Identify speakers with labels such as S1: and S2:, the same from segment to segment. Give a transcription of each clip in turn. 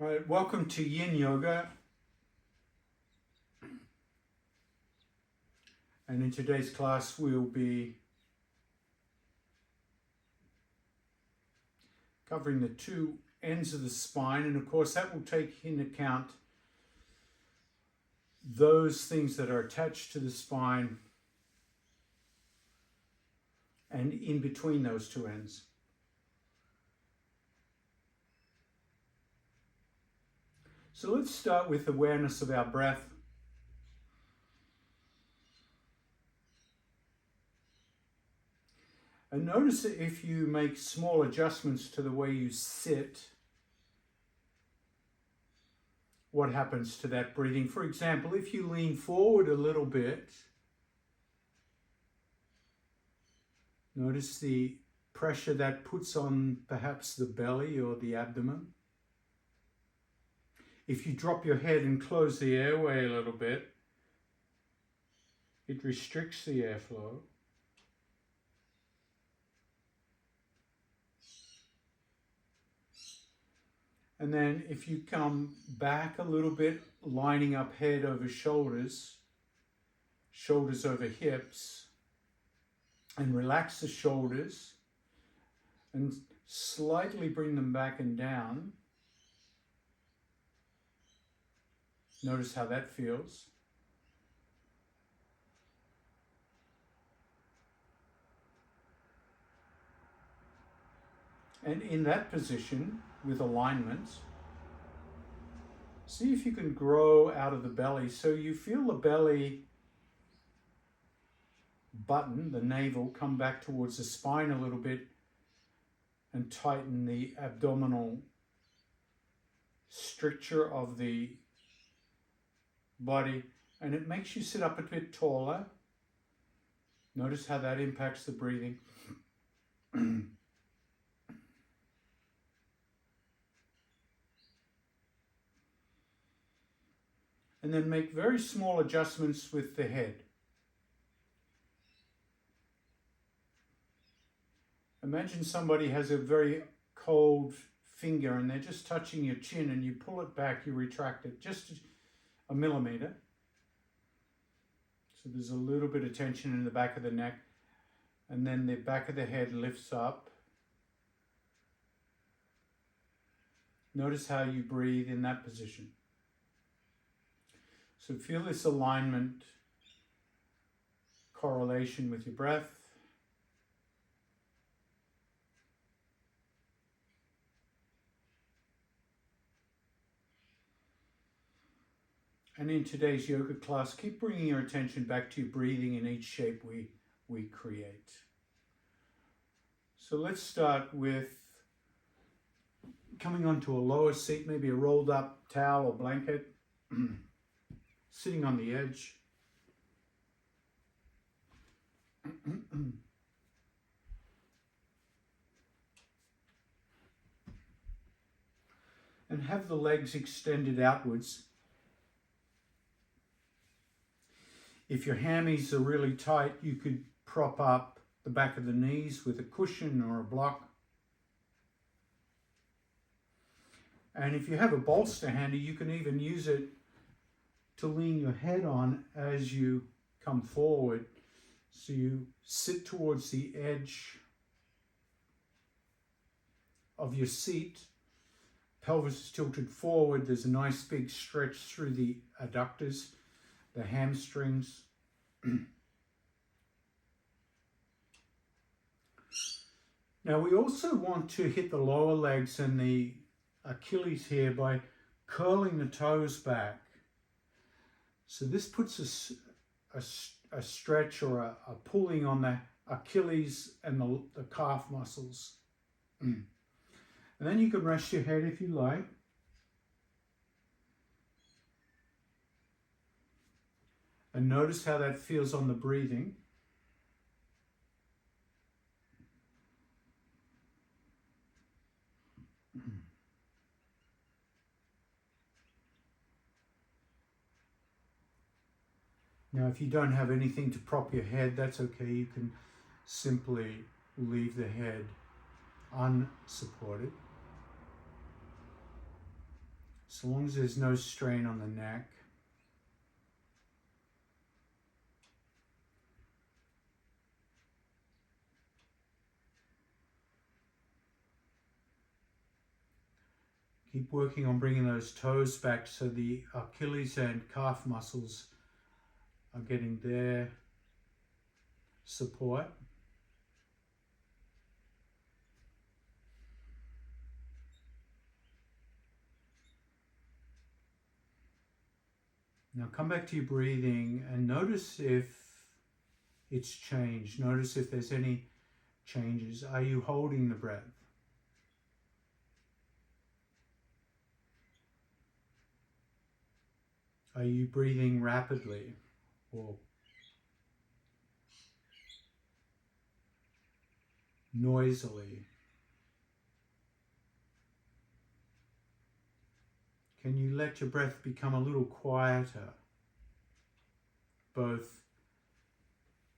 S1: All right, welcome to Yin Yoga. And in today's class, we'll be covering the two ends of the spine. And of course, that will take into account those things that are attached to the spine and in between those two ends. So let's start with awareness of our breath. And notice that if you make small adjustments to the way you sit, what happens to that breathing? For example, if you lean forward a little bit, notice the pressure that puts on perhaps the belly or the abdomen. If you drop your head and close the airway a little bit, it restricts the airflow. And then if you come back a little bit, lining up head over shoulders, shoulders over hips, and relax the shoulders and slightly bring them back and down. Notice how that feels. And in that position, with alignment, see if you can grow out of the belly. So you feel the belly button, the navel, come back towards the spine a little bit and tighten the abdominal stricture of the body, and it makes you sit up a bit taller. Notice how that impacts the breathing. And then make very small adjustments with the head. Imagine somebody has a very cold finger and they're just touching your chin, and you pull it back, you retract it just a millimeter. So there's a little bit of tension in the back of the neck, and then the back of the head lifts up. Notice how you breathe in that position. So feel this alignment, correlation with your breath. And in today's yoga class, keep bringing your attention back to your breathing in each shape we create. So let's start with coming onto a lower seat, maybe a rolled up towel or blanket, sitting on the edge. And have the legs extended outwards. If your hammies are really tight, you could prop up the back of the knees with a cushion or a block. And if you have a bolster handy, you can even use it to lean your head on as you come forward. So you sit towards the edge of your seat, pelvis is tilted forward, there's a nice big stretch through the adductors, the hamstrings. Now we also want to hit the lower legs and the Achilles here by curling the toes back. So this puts a stretch or a pulling on the Achilles and the calf muscles. And then you can rest your head if you like. And notice how that feels on the breathing. Now, if you don't have anything to prop your head, that's okay. You can simply leave the head unsupported. as long as there's no strain on the neck. Keep working on bringing those toes back so the Achilles and calf muscles are getting their support. Now come back to your breathing and notice if it's changed. Notice if there's any changes. Are you holding the breath? Are you breathing rapidly or noisily? Can you let your breath become a little quieter, both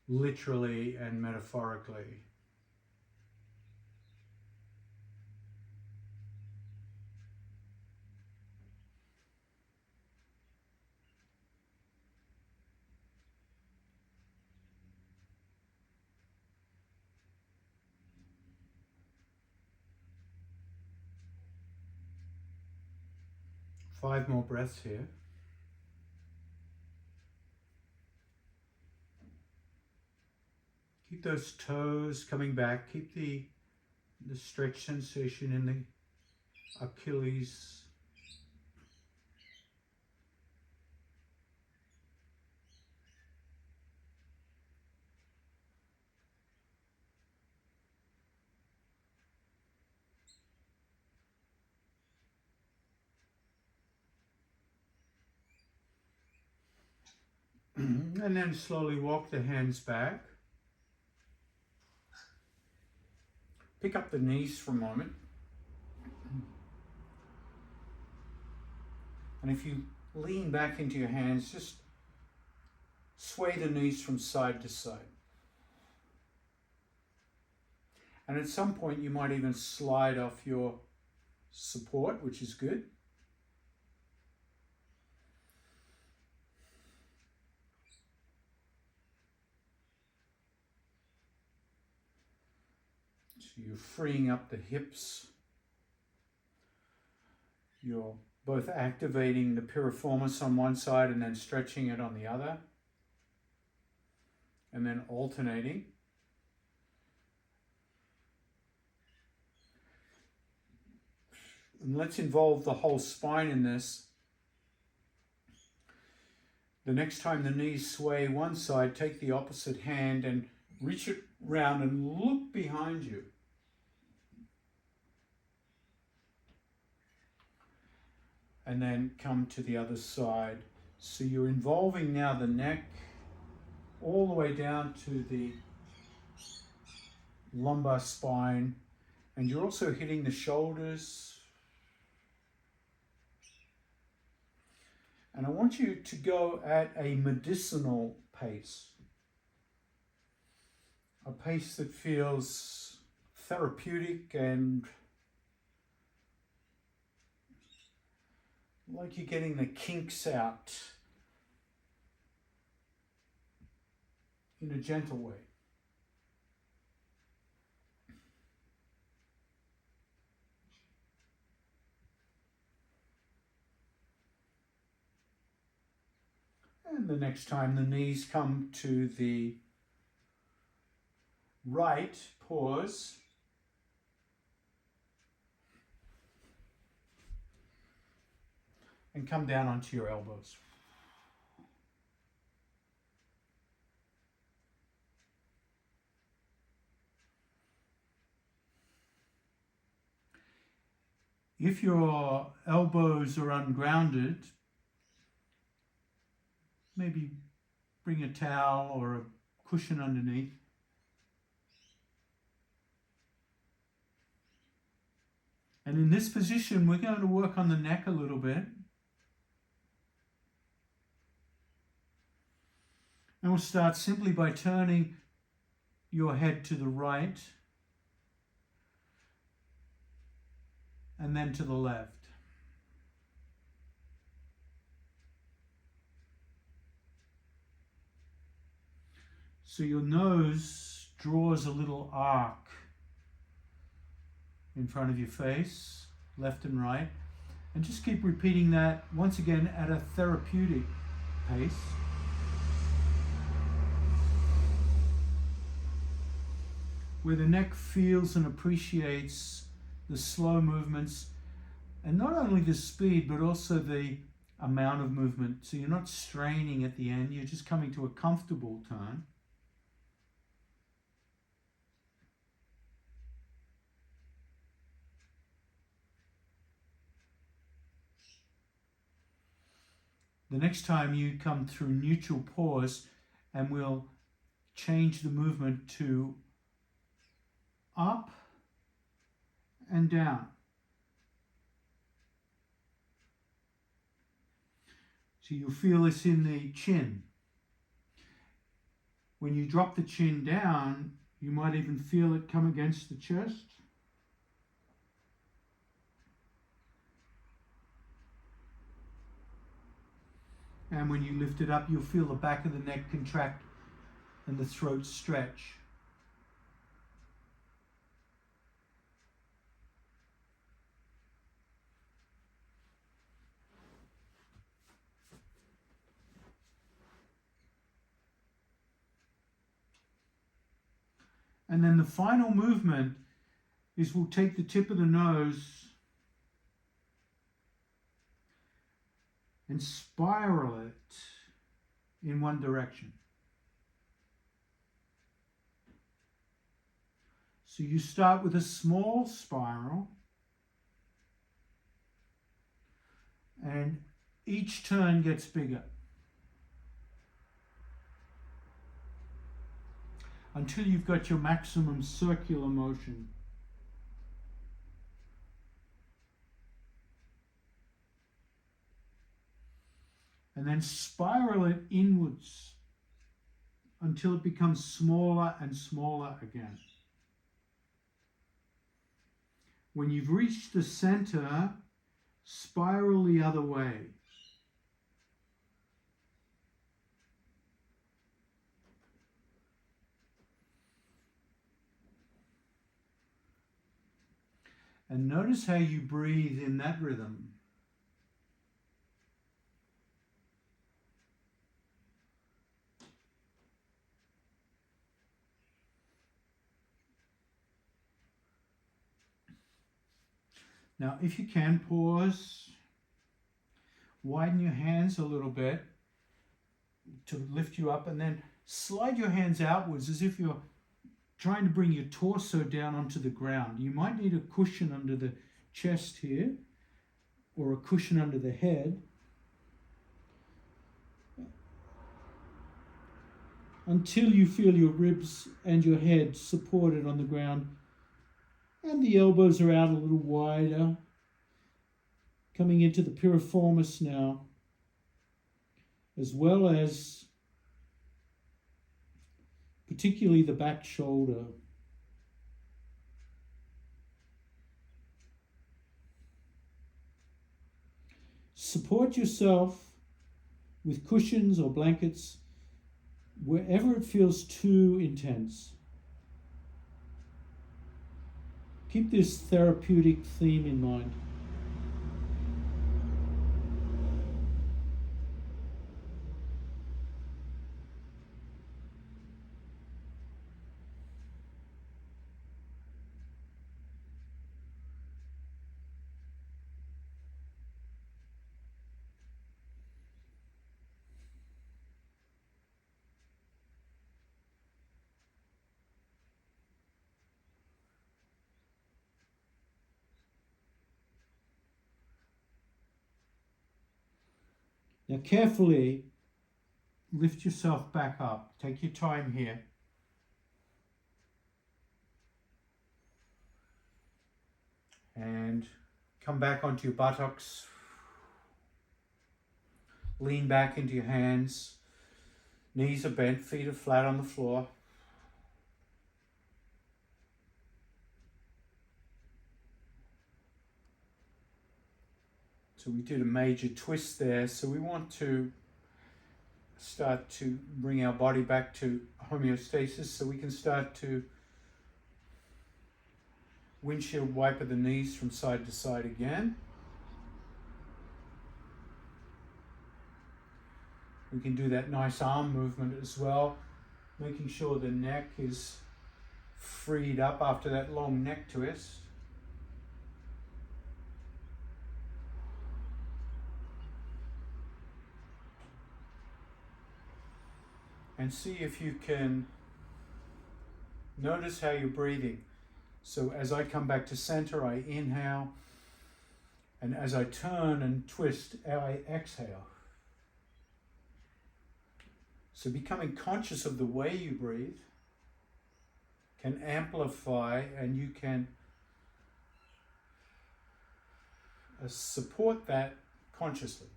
S1: literally and metaphorically? Five more breaths here. Keep those toes coming back. Keep the stretch sensation in the Achilles. And then slowly walk the hands back. Pick up the knees for a moment. And if you lean back into your hands, just sway the knees from side to side. And at some point you might even slide off your support, which is good. So you're freeing up the hips. You're both activating the piriformis on one side and then stretching it on the other. And then alternating. And let's involve the whole spine in this. The next time the knees sway one side, take the opposite hand and reach it round and look behind you. And then come to the other side. So you're involving now the neck all the way down to the lumbar spine, and you're also hitting the shoulders. And I want you to go at a medicinal pace, a pace that feels therapeutic and like you're getting the kinks out in a gentle way. And the next time the knees come to the right, pause. And come down onto your elbows. If your elbows are ungrounded, maybe bring a towel or a cushion underneath. And in this position, we're going to work on the neck a little bit. And we'll start simply by turning your head to the right and then to the left. So your nose draws a little arc in front of your face, left and right. And just keep repeating that once again at a therapeutic pace. Where the neck feels and appreciates the slow movements, and not only the speed but also the amount of movement. So you're not straining at the end, you're just coming to a comfortable tone. The next time you come through neutral pause, and we'll change the movement to up and down. So you'll feel this in the chin. When you drop the chin down, you might even feel it come against the chest. And when you lift it up, you'll feel the back of the neck contract and the throat stretch. And then the final movement is we'll take the tip of the nose and spiral it in one direction. So you start with a small spiral, and each turn gets bigger until you've got your maximum circular motion. And then spiral it inwards until it becomes smaller and smaller again. When you've reached the center, spiral the other way. And notice how you breathe in that rhythm. Now, if you can, pause, widen your hands a little bit to lift you up, and then slide your hands outwards as if you're trying to bring your torso down onto the ground. You might need a cushion under the chest here, or a cushion under the head, until you feel your ribs and your head supported on the ground, and the elbows are out a little wider, coming into the piriformis now, as well as particularly the back shoulder. Support yourself with cushions or blankets wherever it feels too intense. Keep this therapeutic theme in mind. Now carefully lift yourself back up. Take your time here. And come back onto your buttocks. Lean back into your hands. Knees are bent, feet are flat on the floor. So we did a major twist there, so we want to start to bring our body back to homeostasis, so we can start to windshield wiper the knees from side to side again. We can do that nice arm movement as well, making sure the neck is freed up after that long neck twist. And see if you can notice how you're breathing. So as I come back to center, I inhale, and as I turn and twist, I exhale. So becoming conscious of the way you breathe can amplify, and you can support that consciously.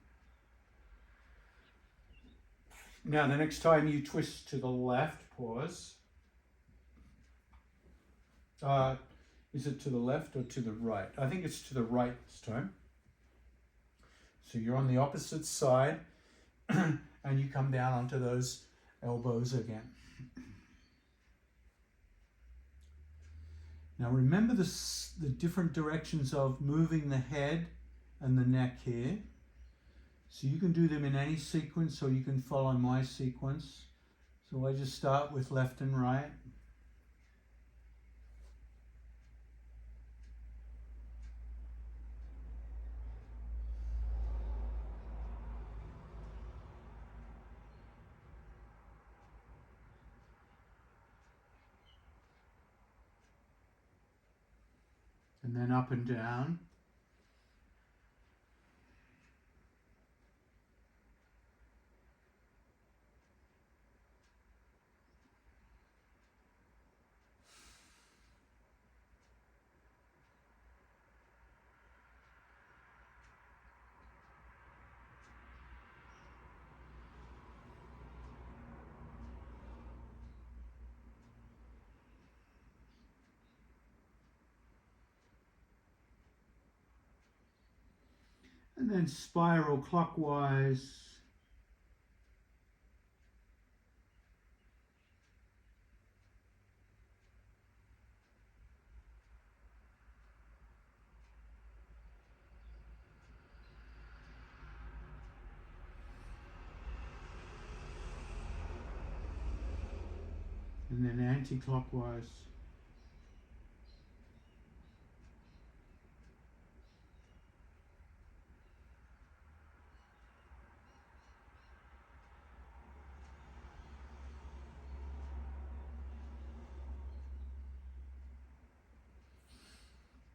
S1: Now, the next time you twist to the left, pause. Is it to the left or to the right? I think it's to the right this time. So you're on the opposite side and you come down onto those elbows again. Now remember the different directions of moving the head and the neck here. So you can do them in any sequence, or you can follow my sequence. So I just start with left and right. And then up and down. And then spiral clockwise. And then anti-clockwise.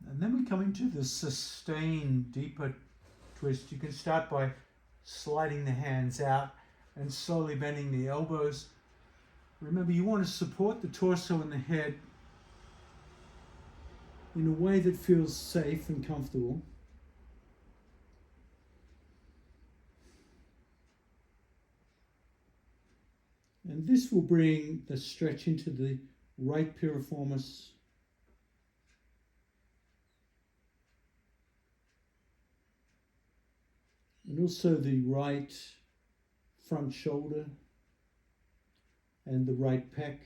S1: And then we come into the sustained, deeper twist. You can start by sliding the hands out and slowly bending the elbows. Remember, you want to support the torso and the head in a way that feels safe and comfortable. And this will bring the stretch into the right piriformis. And also the right front shoulder and the right pec.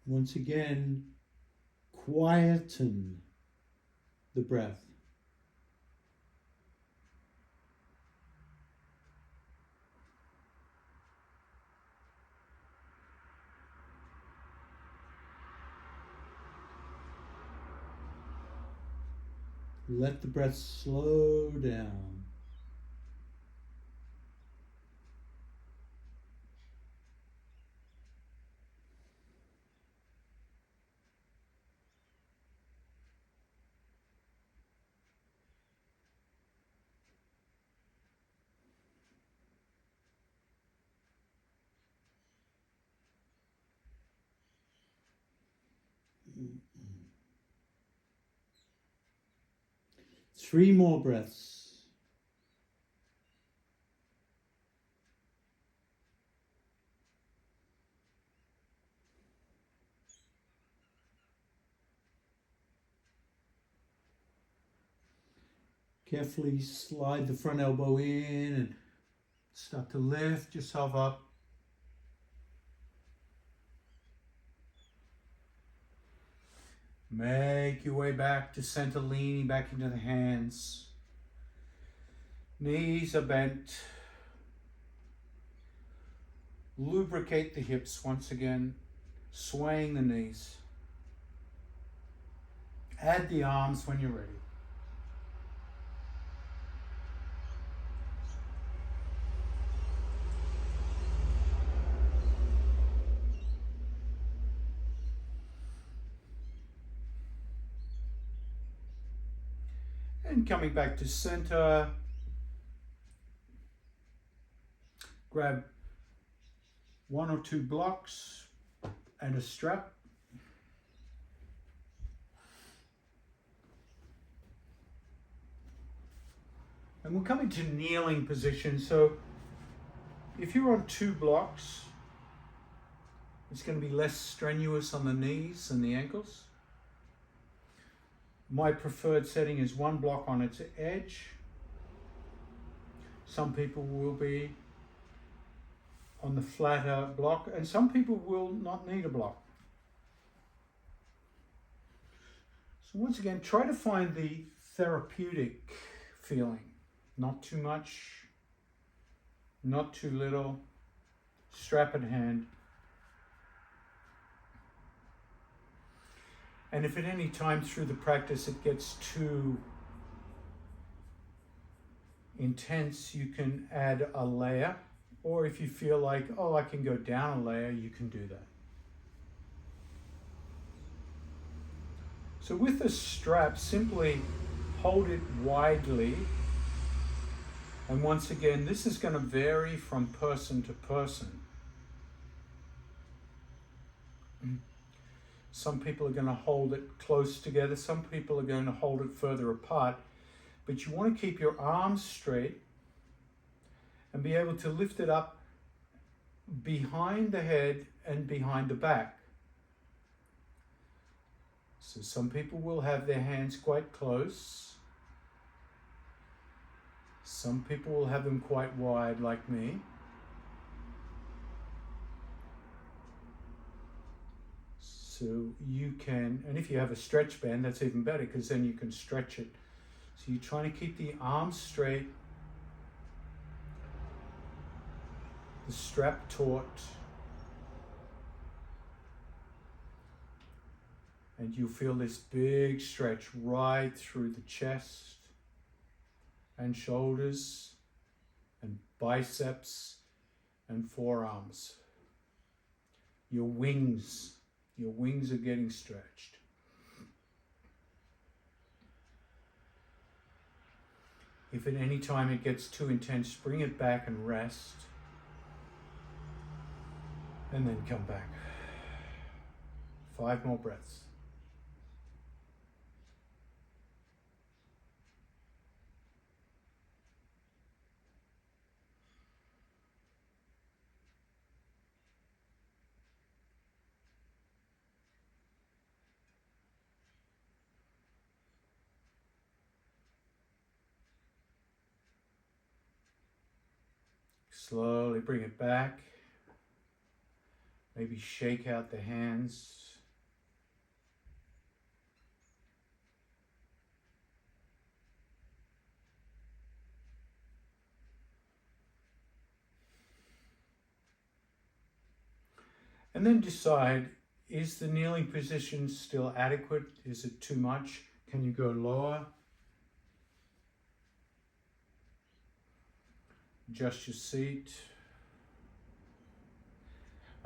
S1: Once again, quieten the breath. Let the breath slow down. Three more breaths. Carefully slide the front elbow in and start to lift yourself up. Make your way back to center, leaning back into the hands. Knees are bent. Lubricate the hips once again, swaying the knees. Add the arms when you're ready. And coming back to center, grab one or two blocks and a strap. And we'll come into kneeling position. So if you're on two blocks, it's going to be less strenuous on the knees and the ankles. My preferred setting is one block on its edge. Some people will be on the flatter block, and some people will not need a block. So once again, try to find the therapeutic feeling. Not too much, not too little. Strap in hand. And if at any time through the practice it gets too intense, you can add a layer. Or if you feel like, oh, I can go down a layer, you can do that. So with the strap, simply hold it widely. And once again, this is going to vary from person to person. Some people are going to hold it close together. Some people are going to hold it further apart. But you want to keep your arms straight and be able to lift it up behind the head and behind the back. So some people will have their hands quite close. Some people will have them quite wide like me. So you can, and if you have a stretch band, that's even better because then you can stretch it. So you're trying to keep the arms straight, the strap taut, and you feel this big stretch right through the chest and shoulders and biceps and forearms. Your wings are getting stretched. If at any time it gets too intense, bring it back and rest. And then come back. 5 more breaths. Slowly bring it back. Maybe shake out the hands. And then decide, is the kneeling position still adequate? Is it too much? Can you go lower? Adjust your seat.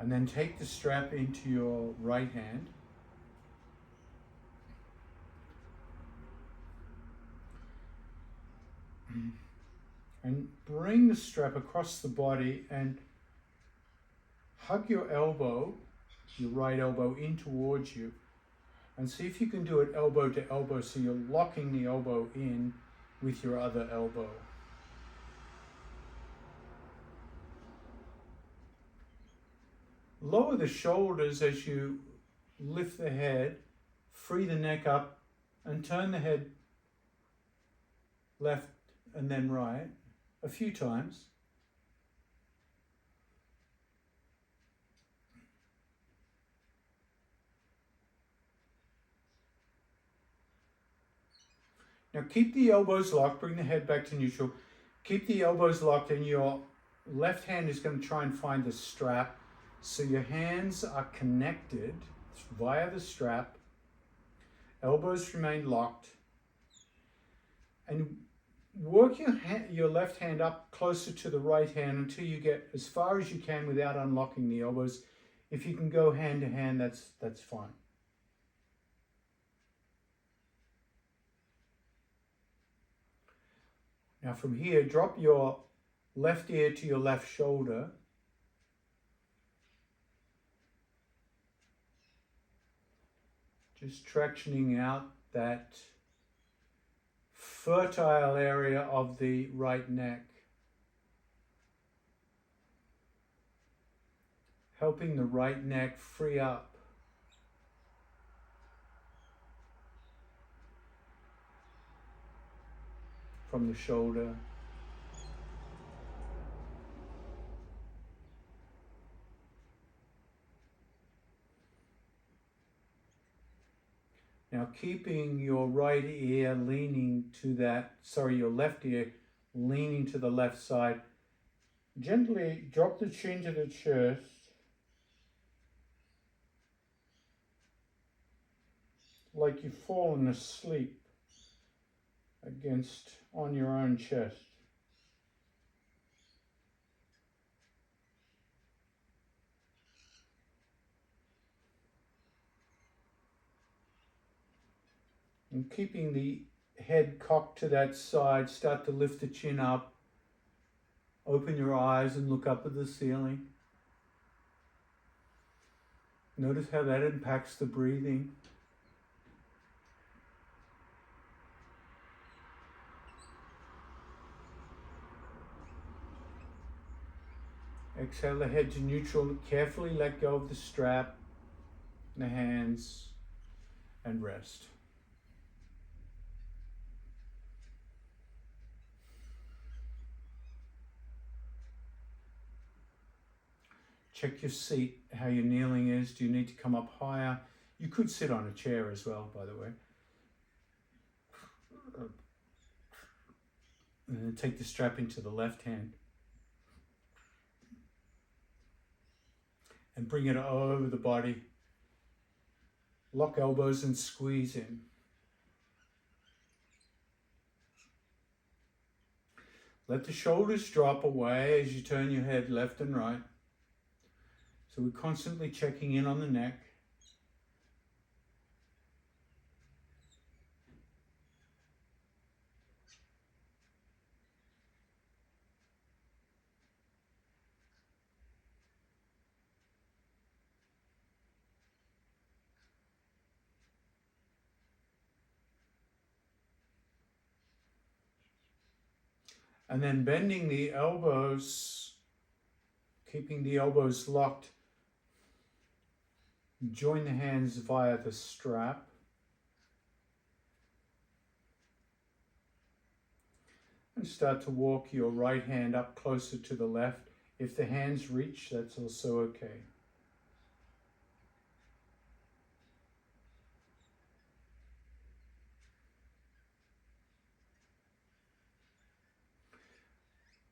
S1: And then take the strap into your right hand. And bring the strap across the body and hug your elbow, your right elbow, in towards you. And see if you can do it elbow to elbow, so you're locking the elbow in with your other elbow. Lower the shoulders as you lift the head, free the neck up, and turn the head left and then right a few times. Now keep the elbows locked, bring the head back to neutral. Keep the elbows locked, and your left hand is going to try and find the strap. So your hands are connected via the strap. Elbows remain locked. And work your left hand up closer to the right hand until you get as far as you can without unlocking the elbows. If you can go hand to hand, that's fine. Now from here, drop your left ear to your left shoulder. Just tractioning out that fertile area of the right neck. Helping the right neck free up. From the shoulder. Now keeping your right ear leaning to your left ear leaning to the left side. Gently drop the chin to the chest. Like you've fallen asleep on your own chest. And keeping the head cocked to that side, start to lift the chin up. Open your eyes and look up at the ceiling. Notice how that impacts the breathing. Exhale the head to neutral. Carefully let go of the strap, the hands, and rest. Check your seat, how your kneeling is. Do you need to come up higher? You could sit on a chair as well, by the way. And then take the strap into the left hand. And bring it over the body. Lock elbows and squeeze in. Let the shoulders drop away as you turn your head left and right. So we're constantly checking in on the neck. And then bending the elbows, keeping the elbows locked. Join the hands via the strap. And start to walk your right hand up closer to the left. If the hands reach, that's also okay.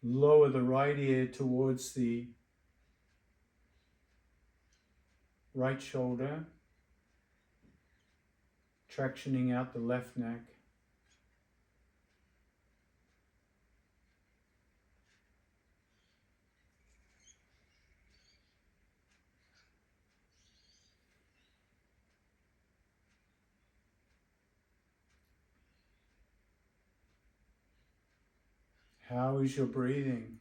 S1: Lower the right ear towards the right shoulder, tractioning out the left neck. How is your breathing?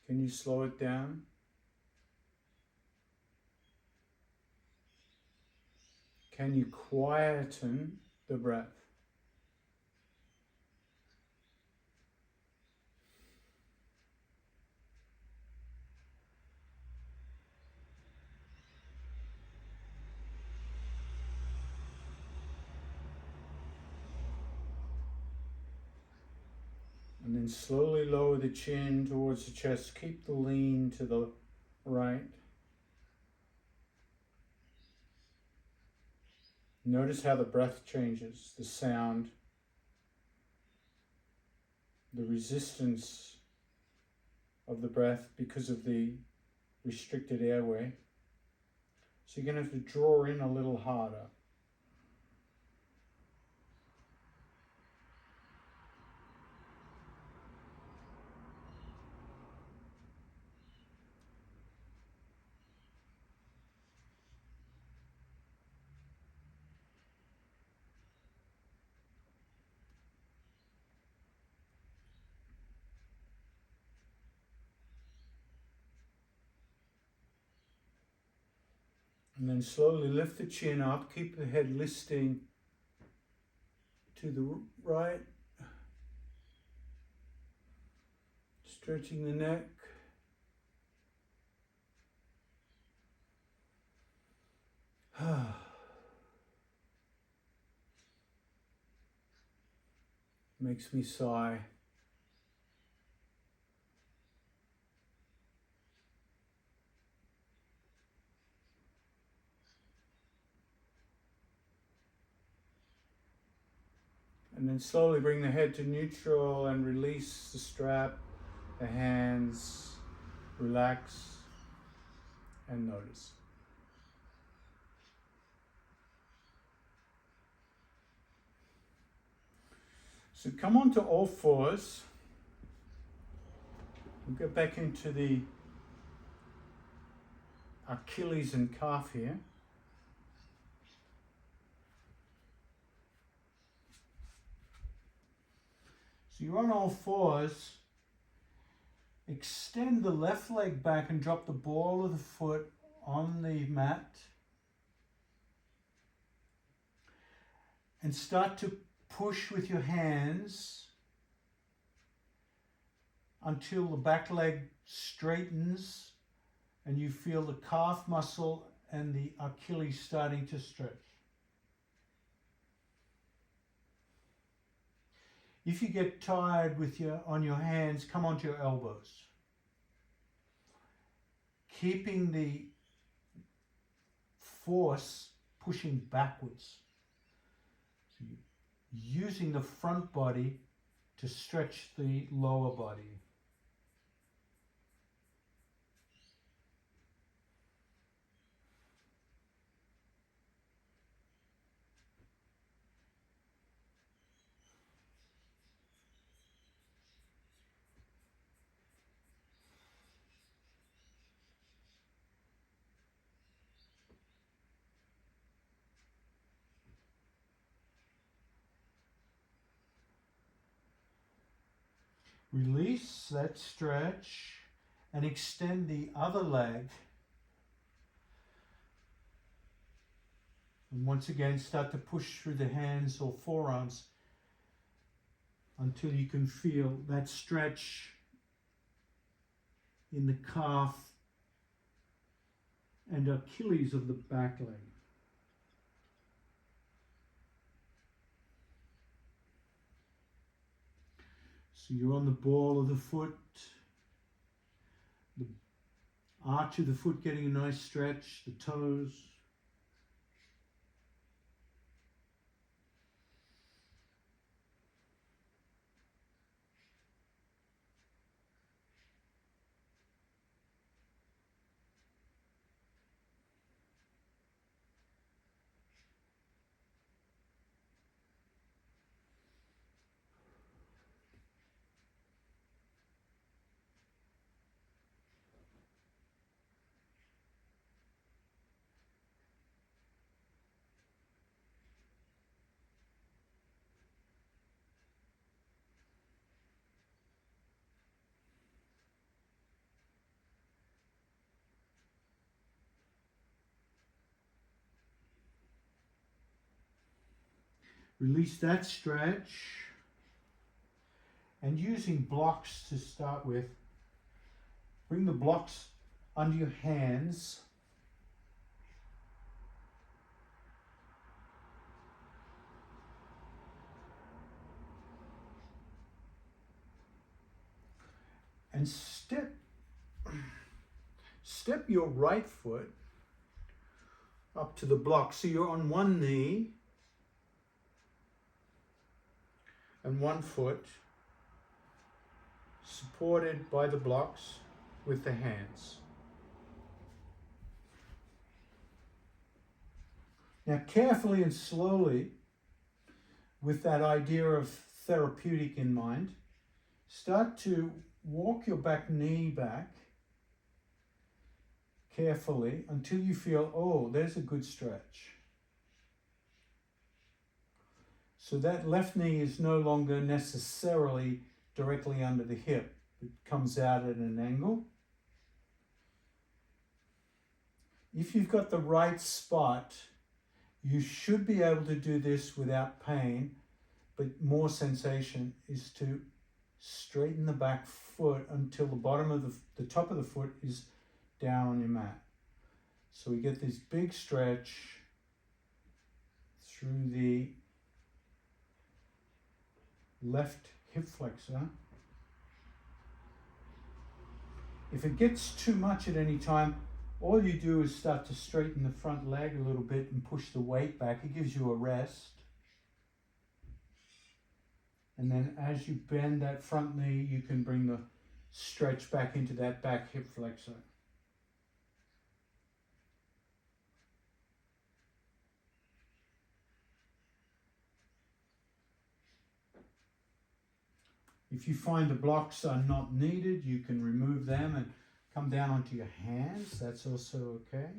S1: Can you slow it down? Can you quieten the breath? And then slowly lower the chin towards the chest. Keep the lean to the right. Notice how the breath changes, the sound, the resistance of the breath because of the restricted airway. So you're going to have to draw in a little harder. And then slowly lift the chin up, keep the head listing to the right, stretching the neck. Makes me sigh. And then slowly bring the head to neutral and release the strap, the hands, relax and notice. So come on to all fours. We'll get back into the Achilles and calf here. So you're on all fours. Extend the left leg back and drop the ball of the foot on the mat. And start to push with your hands until the back leg straightens and you feel the calf muscle and the Achilles starting to stretch. If you get tired on your hands, come onto your elbows. Keeping the force pushing backwards. So using the front body to stretch the lower body. Release that stretch and extend the other leg. And once again, start to push through the hands or forearms until you can feel that stretch in the calf and Achilles of the back leg. So you're on the ball of the foot, the arch of the foot getting a nice stretch, the toes. Release that stretch. And using blocks to start with, bring the blocks under your hands. And step your right foot up to the block. So you're on one knee and one foot, supported by the blocks with the hands. Now carefully and slowly, with that idea of therapeutic in mind, start to walk your back knee back carefully until you feel, oh, there's a good stretch. So that left knee is no longer necessarily directly under the hip. It comes out at an angle. If you've got the right spot, you should be able to do this without pain, but more sensation is to straighten the back foot until the bottom of the top of the foot is down on your mat. So we get this big stretch through the left hip flexor. If it gets too much at any time, all you do is start to straighten the front leg a little bit and push the weight back. It gives you a rest. And then as you bend that front knee, you can bring the stretch back into that back hip flexor. If you find the blocks are not needed, you can remove them and come down onto your hands. That's also okay.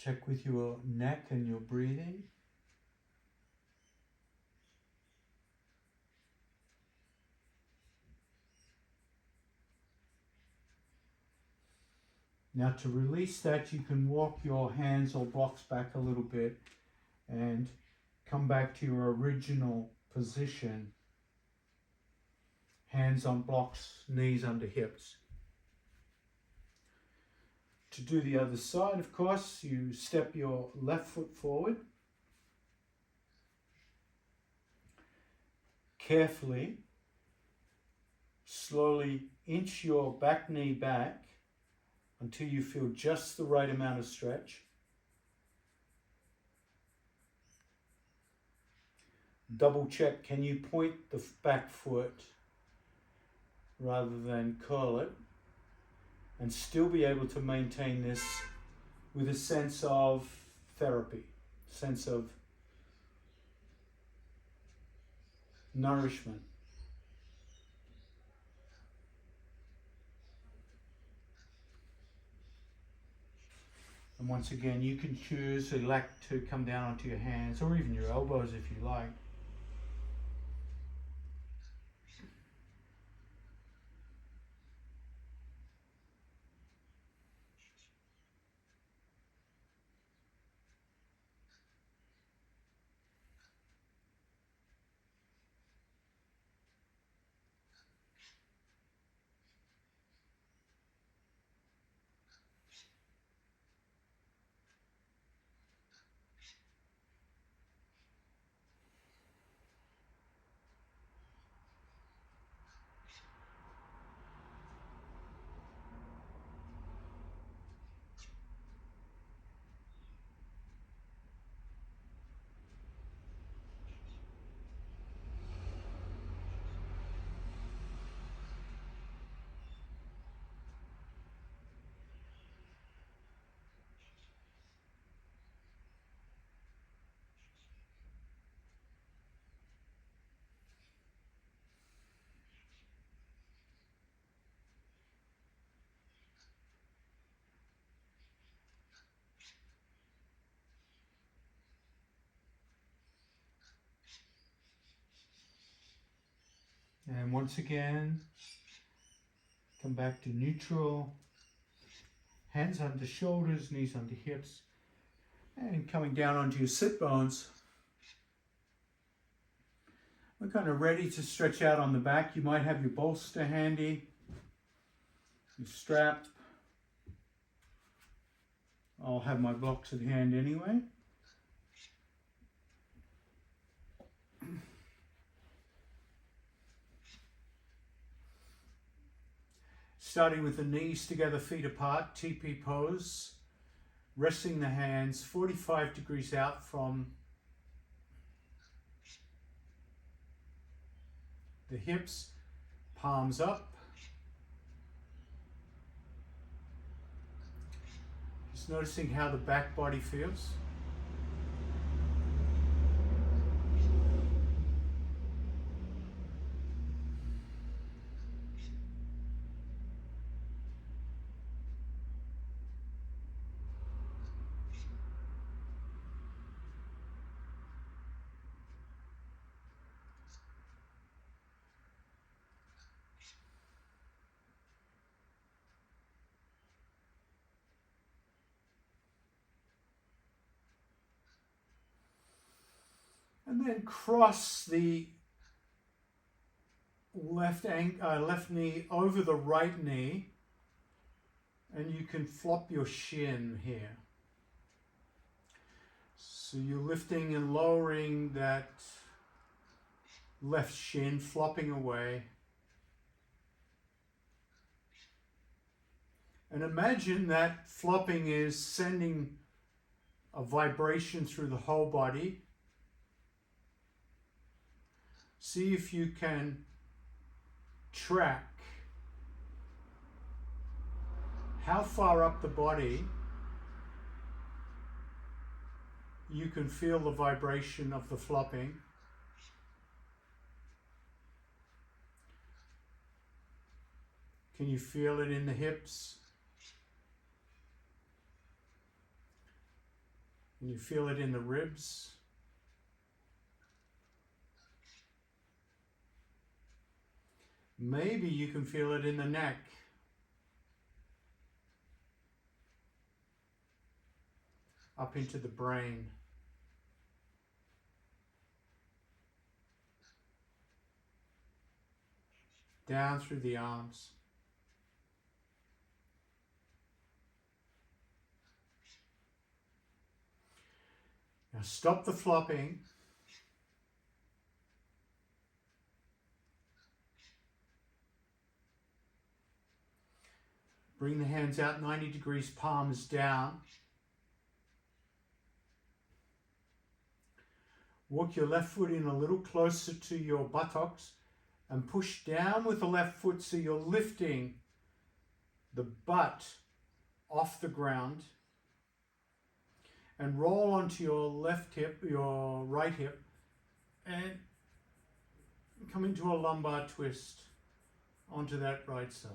S1: Check with your neck and your breathing. Now to release that, you can walk your hands or blocks back a little bit and come back to your original position. Hands on blocks, knees under hips. To do the other side, of course, you step your left foot forward. Carefully, slowly inch your back knee back until you feel just the right amount of stretch. Double check, can you point the back foot rather than curl it, and still be able to maintain this with a sense of therapy, sense of nourishment. And once again, you can choose, elect to come down onto your hands or even your elbows if you like. And once again, come back to neutral. Hands under shoulders, knees under hips. And coming down onto your sit bones. We're kind of ready to stretch out on the back. You might have your bolster handy, your strap. I'll have my blocks at hand anyway. Starting with the knees together, feet apart, TP pose. Resting the hands 45 degrees out from the hips, palms up. Just noticing how the back body feels. And then cross the left knee over the right knee, and you can flop your shin here. So you're lifting and lowering that left shin, flopping away. And imagine that flopping is sending a vibration through the whole body. See if you can track how far up the body you can feel the vibration of the flopping. Can you feel it in the hips? Can you feel it in the ribs? Maybe you can feel it in the neck. Up into the brain. Down through the arms. Now stop the flopping. Bring the hands out 90 degrees, palms down. Walk your left foot in a little closer to your buttocks and push down with the left foot so you're lifting the butt off the ground. And roll onto your left hip, your right hip, and come into a lumbar twist onto that right side.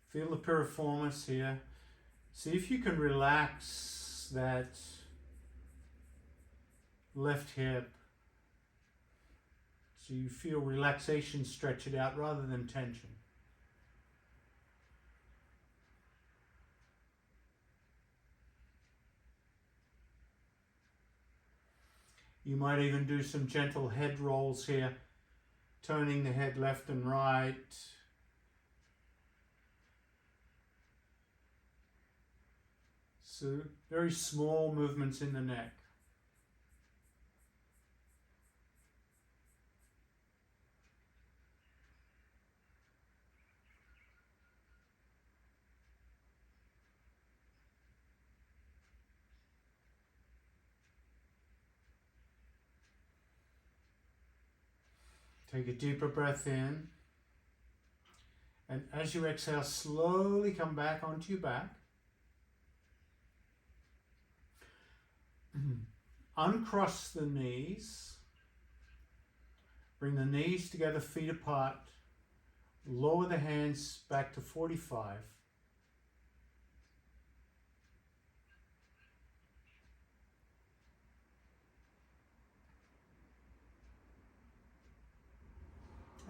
S1: Feel the piriformis here. See if you can relax that left hip so you feel relaxation, stretch it out rather than tension. You might even do some gentle head rolls here, turning the head left and right. So very small movements in the neck. Take a deeper breath in. And as you exhale, slowly come back onto your back. Uncross the knees, bring the knees together, feet apart, lower the hands back to 45.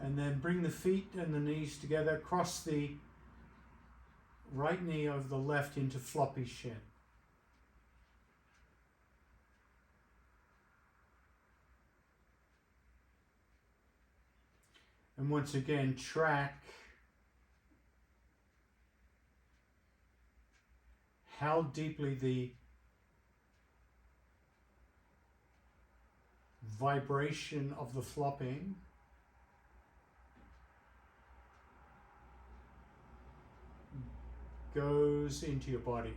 S1: And then bring the feet and the knees together, cross the right knee over the left into floppy shin. And once again, track how deeply the vibration of the flopping goes into your body.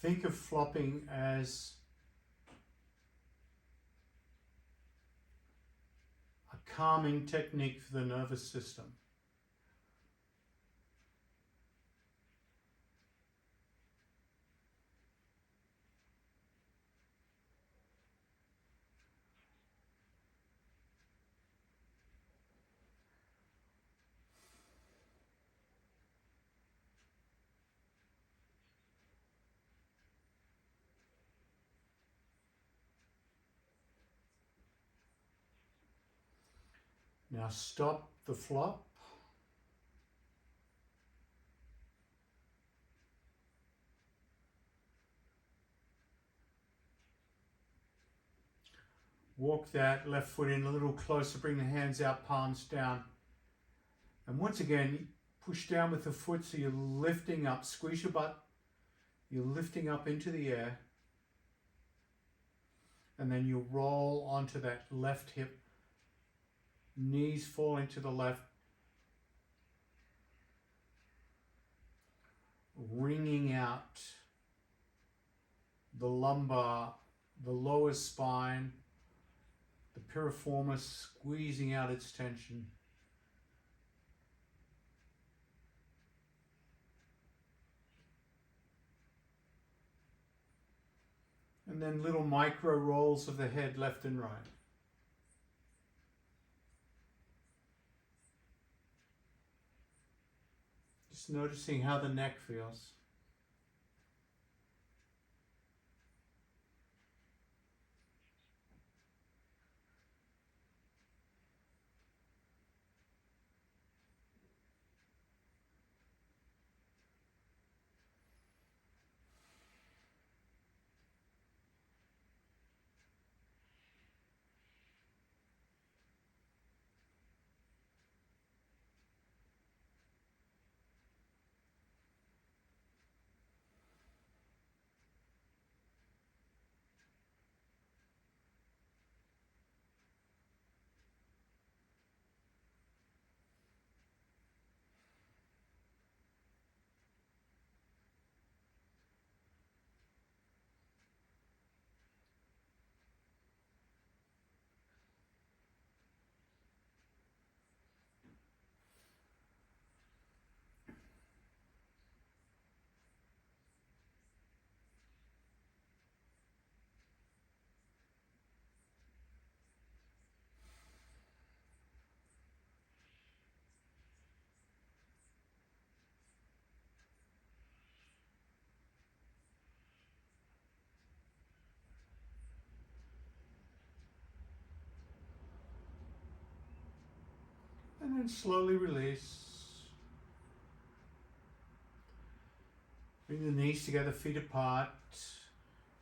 S1: Think of flopping as a calming technique for the nervous system. Now stop the flop. Walk that left foot in a little closer, bring the hands out, palms down. And once again, push down with the foot so you're lifting up, squeeze your butt, you're lifting up into the air. And then you roll onto that left hip, knees falling to the left, wringing out the lumbar, the lower spine, the piriformis, squeezing out its tension. And then little micro rolls of the head left and right. Just noticing how the neck feels. And then slowly release. Bring the knees together, feet apart,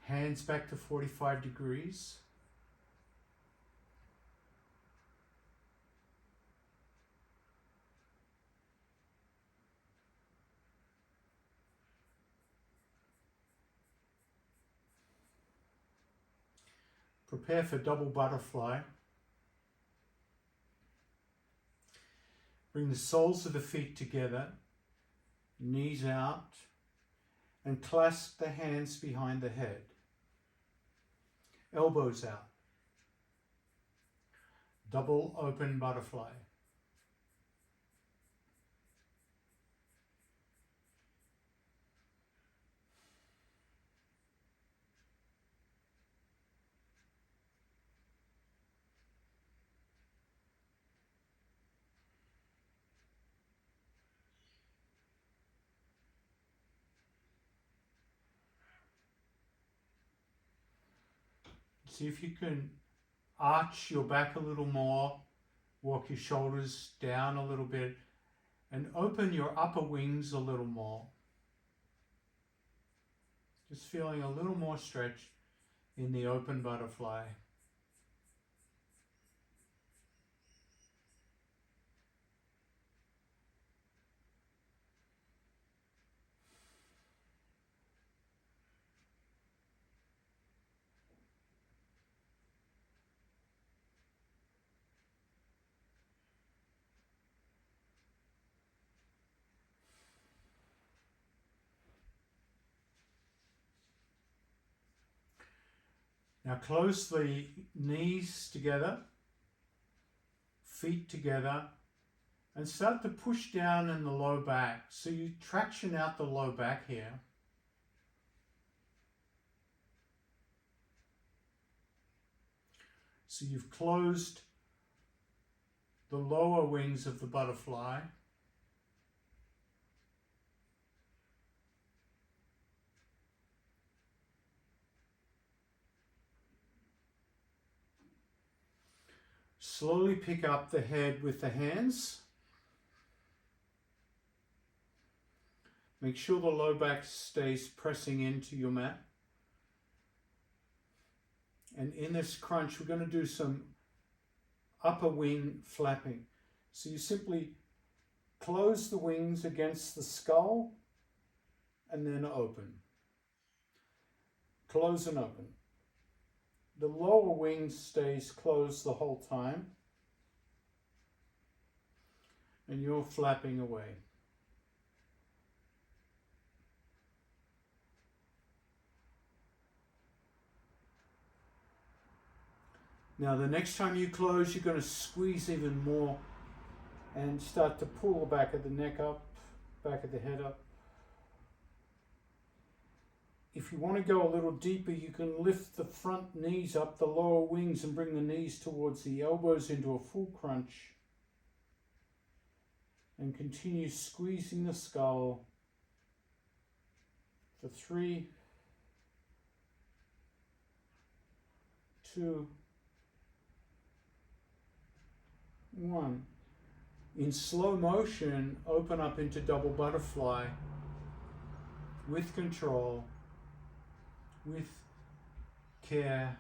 S1: hands back to 45 degrees. Prepare for double butterfly. Bring the soles of the feet together, knees out, and clasp the hands behind the head. Elbows out. double open butterfly. See if you can arch your back a little more, walk your shoulders down a little bit, and open your upper wings a little more. Just feeling a little more stretch in the open butterfly. Now close the knees together, feet together, and start to push down in the low back. So you traction out the low back here. So you've closed the lower wings of the butterfly. Slowly pick up the head with the hands. Make sure the low back stays pressing into your mat. And in this crunch, we're going to do some upper wing flapping. So you simply close the wings against the skull and then open. Close and open. The lower wing stays closed the whole time, and you're flapping away. Now the next time you close, you're going to squeeze even more and start to pull the back of the neck up, back of the head up. If you want to go a little deeper, you can lift the front knees up, the lower wings, and bring the knees towards the elbows into a full crunch. And continue squeezing the skull for 3, 2, 1. In slow motion, open up into double butterfly with control, with care.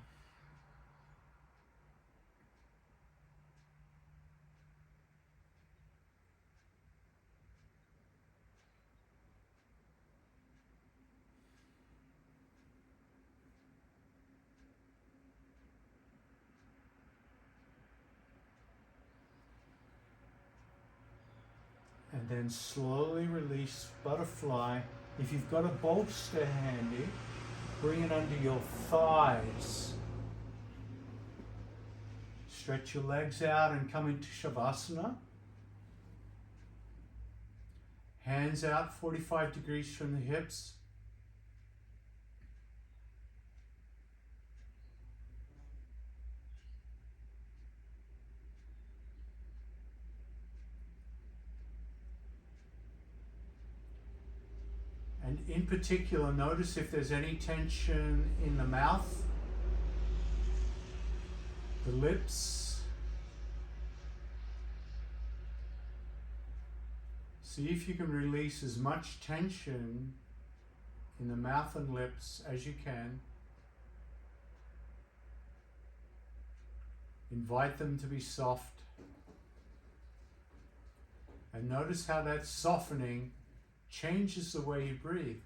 S1: And then slowly release butterfly. If you've got a bolster handy, bring it under your thighs. Stretch your legs out and come into Shavasana. Hands out 45 degrees from the hips. And in particular, notice if there's any tension in the mouth, the lips. See if you can release as much tension in the mouth and lips as you can. Invite them to be soft. And notice how that softening changes the way you breathe.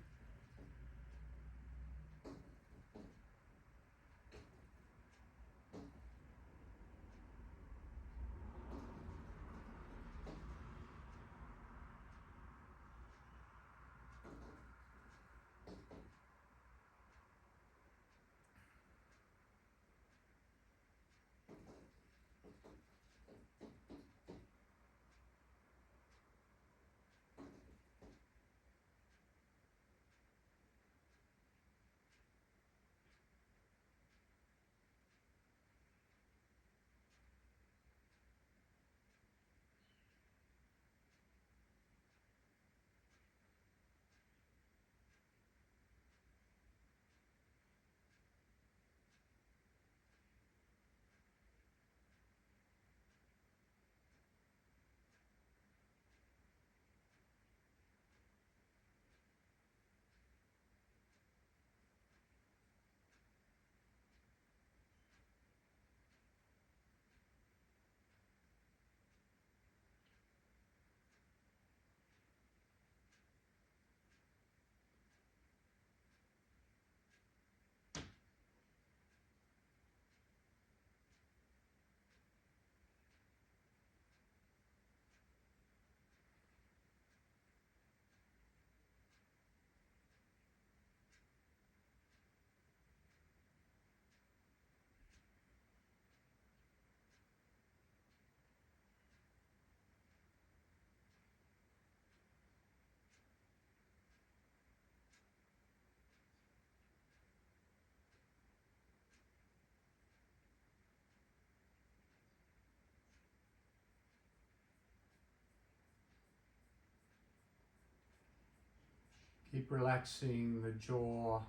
S1: Keep relaxing the jaw,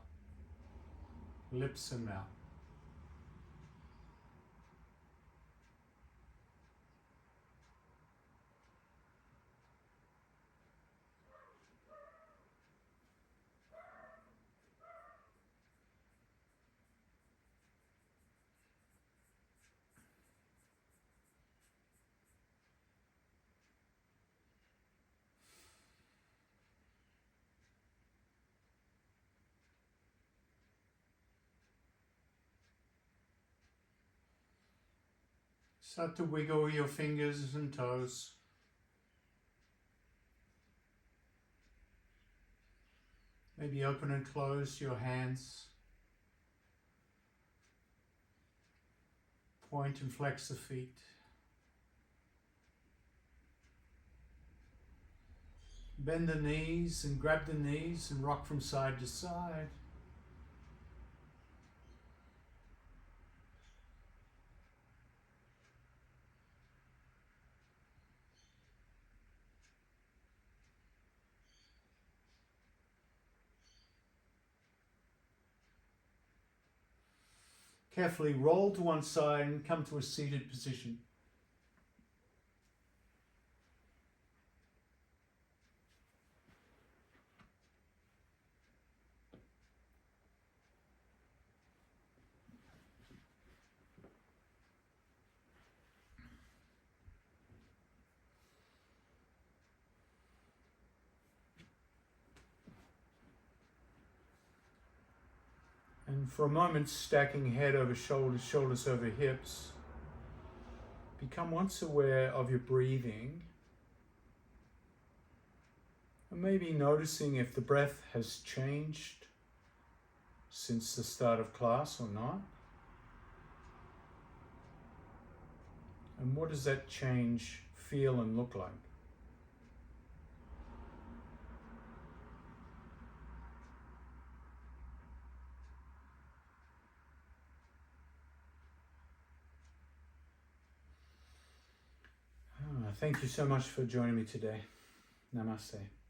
S1: lips and mouth. Start to wiggle your fingers and toes. Maybe open and close your hands. Point and flex the feet. Bend the knees and grab the knees and rock from side to side. Carefully roll to one side and come to a seated position. And for a moment, stacking head over shoulders, shoulders over hips. Become once aware of your breathing. And maybe noticing if the breath has changed since the start of class or not. And what does that change feel and look like? Thank you so much for joining me today. Namaste.